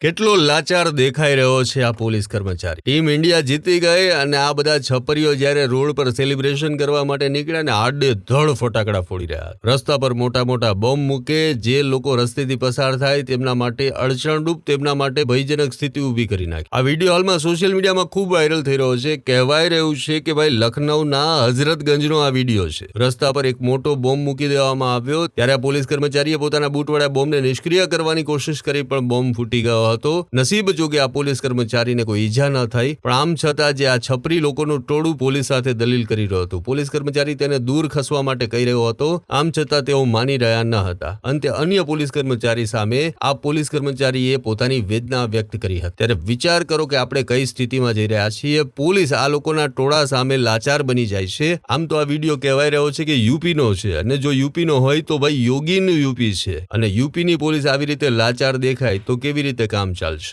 કેટલો લાચાર દેખાઈ રહ્યો છે આ પોલીસ કર્મચારી. ટીમ ઇન્ડિયા જીતી ગઈ અને આ બધા છપરીઓ જ્યારે રોડ પર સેલિબ્રેશન કરવા માટે નીકળ્યા ને આડેધડ ફટાકડા ફોડી રહ્યા. રસ્તા પર મોટા મોટા બોમ્બ મૂકે, જે લોકો રસ્તેથી પસાર થાય તેમના માટે અડચણરૂપ, તેમના માટે ભયજનક સ્થિતિ ઊભી કરી નાખી. આ વિડીયો હાલમાં સોશિયલ મીડિયામાં ખૂબ વાયરલ થઈ રહ્યો છે. કહેવાય રહ્યું છે કે ભાઈ લખનૌના હઝરતગંજનો આ વિડીયો છે. રસ્તા પર એક મોટો બોમ્બ મૂકી દેવામાં આવ્યો, ત્યારે આ પોલીસ કર્મચારીએ પોતાના બૂટ વડે બોમ્બને નિષ્ક્રિય કરવાની કોશિશ કરી, પણ બોમ્બ ફૂટી ગયો હતો. નસીબ જોકે આ પોલીસ કર્મચારીને કોઈ ઈજા ન થઈ, પણ આમ છતાં જે આ છપરી લોકોનું ટોળું પોલીસ સાથે દલીલ કરી રહ્યું હતું, પોલીસ કર્મચારી તેને દૂર ખસવા માટે કહી રહ્યો હતો, આમ છતાં તેઓ માની રહ્યા ન હતા. અંતે અન્ય પોલીસ કર્મચારી સામે આ પોલીસ કર્મચારીએ પોતાની વેદના વ્યક્ત કરી હતી. ત્યારે વિચાર કરો કે આપણે કઈ સ્થિતિમાં જઈ રહ્યા છીએ. પોલીસ આ લોકોના ટોળા સામે લાચાર બની જાય છે. આમ તો આ વિડીયો કહેવાય રહ્યો છે કે યુપીનો છે, અને જો યુપીનો હોય તો ભાઈ યોગીનું યુપી છે, અને યુપીની પોલીસ આવી રીતે લાચાર દેખાય તો કેવી રીતે કામ ચાલશે?